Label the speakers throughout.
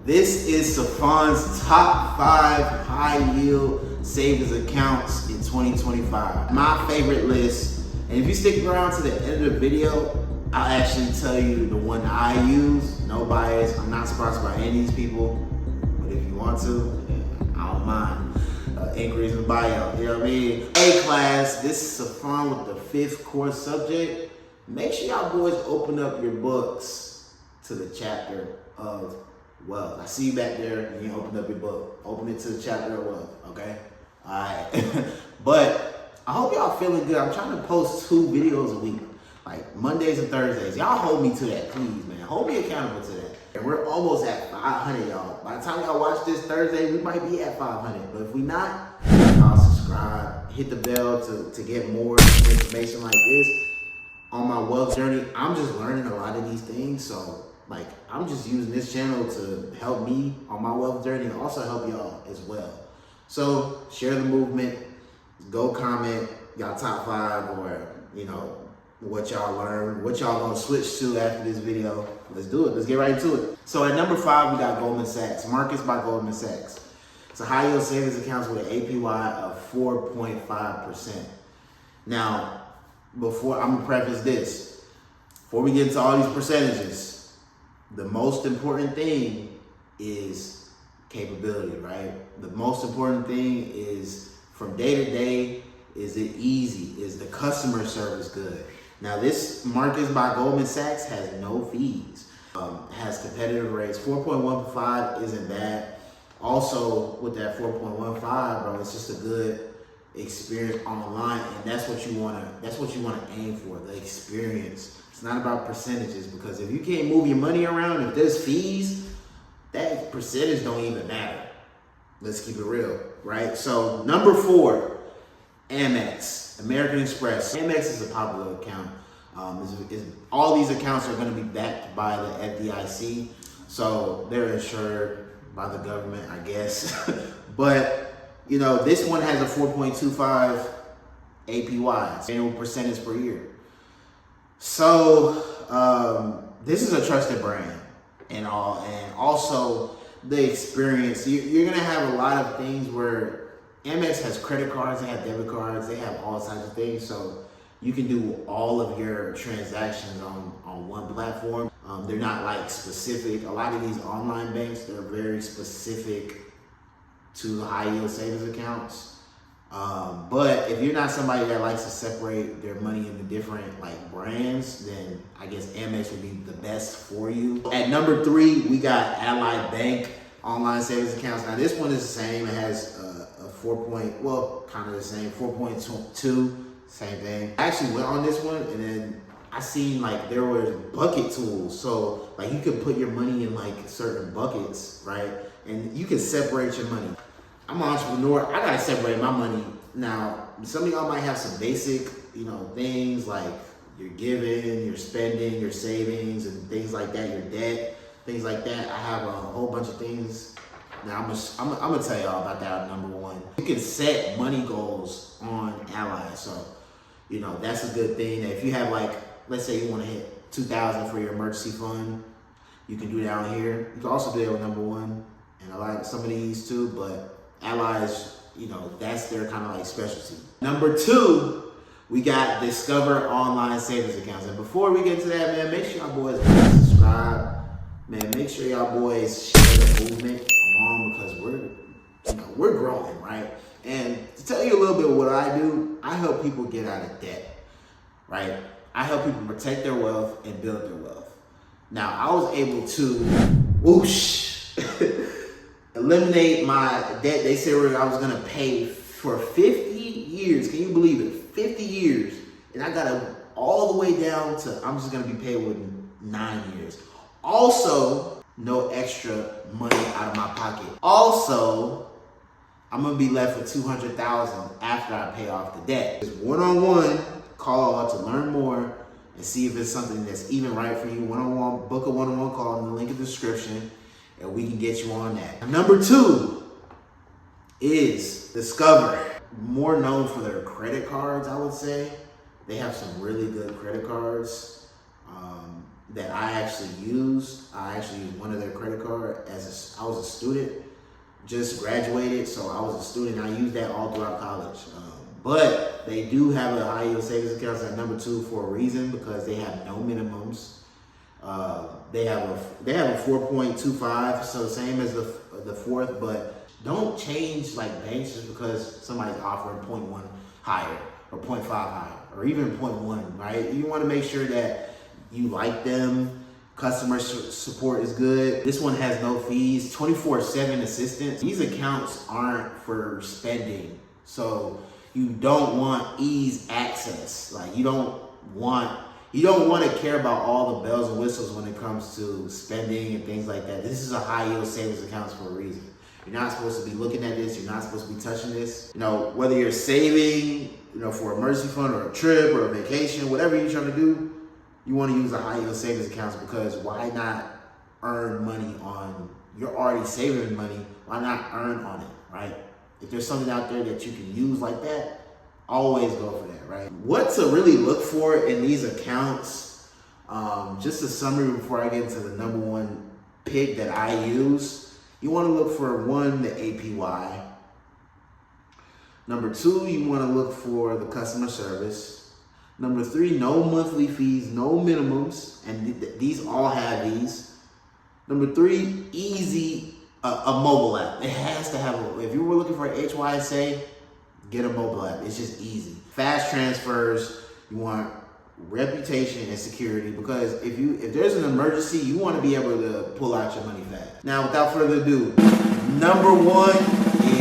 Speaker 1: This is Sifon's top 5 high yield savings accounts in 2025. My favorite list. And if you stick around to the end of the video, I'll actually tell you the one I use. No bias. I'm not sponsored by any of these people. But if you want to, I don't mind. Inquiries in the bio. You know what I mean? A class. This is Sifon with the 5th core subject. Make sure y'all boys open up your books to the chapter of wealth. I see you back there and you opened up your book. Open it to the chapter of wealth, okay? All right. But I hope y'all feeling good. I'm trying to post 2 videos a week, like Mondays and Thursdays. Y'all hold me to that, please, man. Hold me accountable to that. And we're almost at 500, y'all. By the time y'all watch this Thursday, we might be at 500. But if we not, y'all subscribe, hit the bell to get more information like this. On my wealth journey, I'm just learning a lot of these things. So, like, I'm just using this channel to help me on my wealth journey and also help y'all as well. So, share the movement. Go comment y'all top 5 or, you know, what y'all learned, what y'all gonna switch to after this video. Let's do it. Let's get right into it. So at number 5, we got Goldman Sachs. Markets by Goldman Sachs. It's a high yield savings account with an APY of 4.5%. Now, before I'm gonna preface this, before we get into all these percentages, the most important thing is capability, right? The most important thing is from day to day, is it easy? Is the customer service good? Now this Markets by Goldman Sachs has no fees, has competitive rates. 4.15 isn't bad. Also with that 4.15, bro, it's just a good experience online, and that's what you wanna aim for, the experience. It's not about percentages, because if you can't move your money around, if there's fees, that percentage don't even matter. Let's keep it real, right? So number 4, Amex, American Express. Amex is a popular account. All these accounts are going to be backed by the FDIC, so they're insured by the government, I guess. But you know, this one has a 4.25 APY, annual percentage per year. So this is a trusted brand and all, and also the experience. You're going to have a lot of things where Amex has credit cards, they have debit cards, they have all types of things. So you can do all of your transactions on one platform. They're not like specific. A lot of these online banks, they're very specific to high yield savings accounts. But if you're not somebody that likes to separate their money into different like brands, then I guess Amex would be the best for you. At number 3, we got Ally Bank online savings accounts. Now this one is the same. It has kind of the same, 4.2, same thing. I actually went on this one, and then I seen like there were bucket tools. So like you could put your money in like certain buckets, right? And you can separate your money. I'm an entrepreneur. I gotta separate my money. Now, some of y'all might have some basic, you know, things like your giving, your spending, your savings, and things like that, your debt, things like that. I have a whole bunch of things. Now, I'm gonna tell y'all about that at number 1. You can set money goals on Ally. So, you know, that's a good thing. If you have like, let's say you wanna hit 2,000 for your emergency fund, you can do that on here. You can also do that with number 1. And I like some of these too, but Ally is, you know, that's their kind of like specialty. Number 2, we got Discover online savings accounts. And before we get to that, man, make sure y'all boys subscribe. Man, make sure y'all boys share the movement along, because we're growing, right? And to tell you a little bit of what I do, I help people get out of debt, right? I help people protect their wealth and build their wealth. Now, I was able to, eliminate my debt. They said I was gonna pay for 50 years. Can you believe it? 50 years. And I got it all the way down to, I'm just gonna be paid with 9 years. Also, no extra money out of my pocket. Also, I'm gonna be left with $200,000 after I pay off the debt. Just one-on-one call to learn more and see if it's something that's even right for you. One-on-one, book a one-on-one call in the link in the description, and we can get you on that. Number 2 is Discover. More known for their credit cards, I would say. They have some really good credit cards. that I actually used. I actually used one of their credit card I was a student, just graduated, so I was a student. I used that all throughout college. But they do have a high yield savings account at number 2 for a reason, because they have no minimums. They have a 4.25, so the same as the fourth, but don't change like banks just because somebody's offering 0.1 higher or 0.5 higher or even 0.1, right? You want to make sure that you like them. Customer support is good. This one has no fees, 24/7 assistance. These accounts aren't for spending, so you don't want ease access. Like you don't want to care about all the bells and whistles when it comes to spending and things like that. This is a high yield savings account for a reason. You're not supposed to be looking at this. You're not supposed to be touching this. Whether you're saving, for an emergency fund or a trip or a vacation, whatever you're trying to do, you want to use a high yield savings accounts, because why not earn money on, you're already saving money, why not earn on it, right? If there's something out there that you can use like that, always go for that, right? What to really look for in these accounts, just a summary before I get into the number 1 pick that I use. You want to look for 1, the APY. Number 2, you want to look for the customer service. Number 3, no monthly fees, no minimums, and these all have these. Number 3, easy, a mobile app. It has to have if you were looking for an HYSA, get a mobile app. It's just easy. Fast transfers. You want reputation and security, because if there's an emergency, you want to be able to pull out your money fast. Now, without further ado, number 1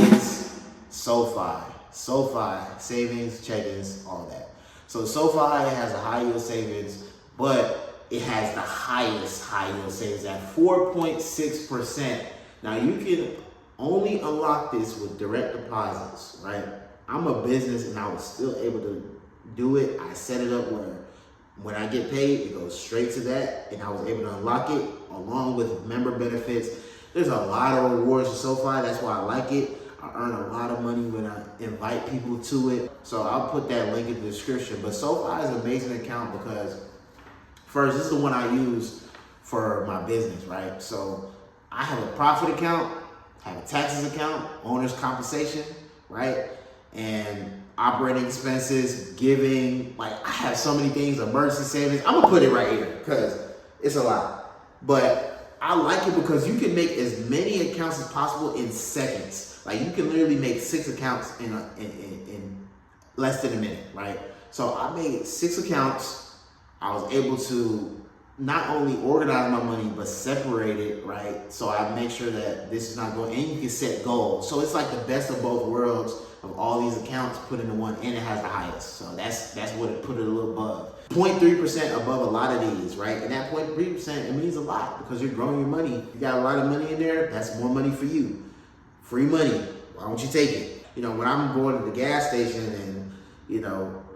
Speaker 1: is SoFi. SoFi, savings, check-ins, all that. So SoFi has a high yield savings, but it has the highest high yield savings at 4.6%. Now you can only unlock this with direct deposits, right? I'm a business and I was still able to do it. I set it up where when I get paid, it goes straight to that, and I was able to unlock it along with member benefits. There's a lot of rewards with SoFi. That's why I like it. I earn a lot of money when I invite people to it. So I'll put that link in the description. But SoFi is an amazing account because, first, this is the one I use for my business, right? So I have a profit account, I have a taxes account, owner's compensation, right? And operating expenses, giving, like I have so many things, emergency savings. I'm gonna put it right here because it's a lot. But I like it because you can make as many accounts as possible in seconds. Like you can literally make 6 accounts in less than a minute, right? So I made 6 accounts. I was able to not only organize my money, but separate it, right? So I make sure that this is not going, and you can set goals. So it's like the best of both worlds of all these accounts put into one, and it has the highest. So that's what it put it a little above. 0.3% above a lot of these, right? And that 0.3%, it means a lot because you're growing your money. You got a lot of money in there, that's more money for you. Free money, why don't you take it? When I'm going to the gas station and,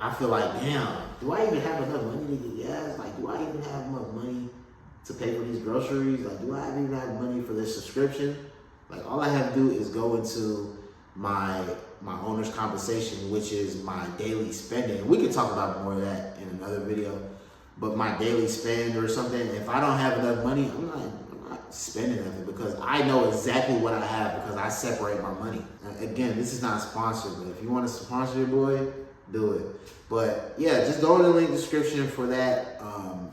Speaker 1: I feel like, damn, do I even have enough money to get gas? Like, do I even have enough money to pay for these groceries? Like, do I even have money for this subscription? Like, all I have to do is go into my owner's compensation, which is my daily spending. We could talk about more of that in another video, but my daily spend or something, if I don't have enough money, I'm not spending it because I know exactly what I have because I separate my money. Again, this is not sponsored, but if you want to sponsor your boy, do it. But yeah, just go in the link description for that,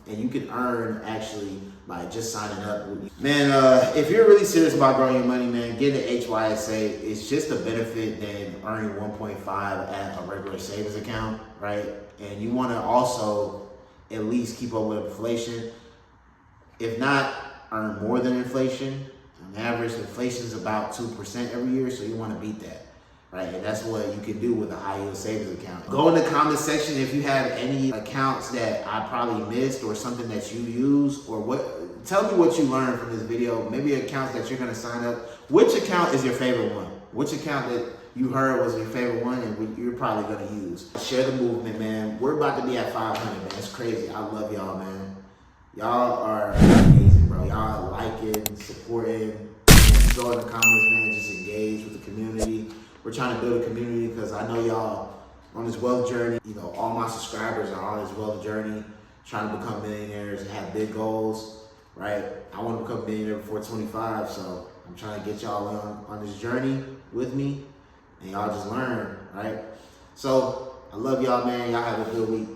Speaker 1: and you can earn actually by just signing up. Man, if you're really serious about growing your money, man, get an HYSA. It's just a benefit than earning 1.5 at a regular savings account, right? And you want to also at least keep up with inflation. If not, earn more than inflation. On average, inflation is about 2% every year, so you want to beat that. Right, and that's what you can do with a high yield savings account. Go in the comment section if you have any accounts that I probably missed or something that you use, or tell me what you learned from this video. Maybe accounts that you're gonna sign up. Which account is your favorite one? Which account that you heard was your favorite one and you're probably gonna use? Share the movement, man. We're about to be at 500, man. It's crazy. I love y'all, man. Y'all are amazing, bro. Y'all liking, supporting. Go in the comments, man. Just engage with the community. We're trying to build a community because I know y'all on this wealth journey. All my subscribers are on this wealth journey, trying to become millionaires and have big goals, right? I want to become a millionaire before 25, so I'm trying to get y'all on this journey with me, and y'all just learn, right? So I love y'all, man. Y'all have a good week.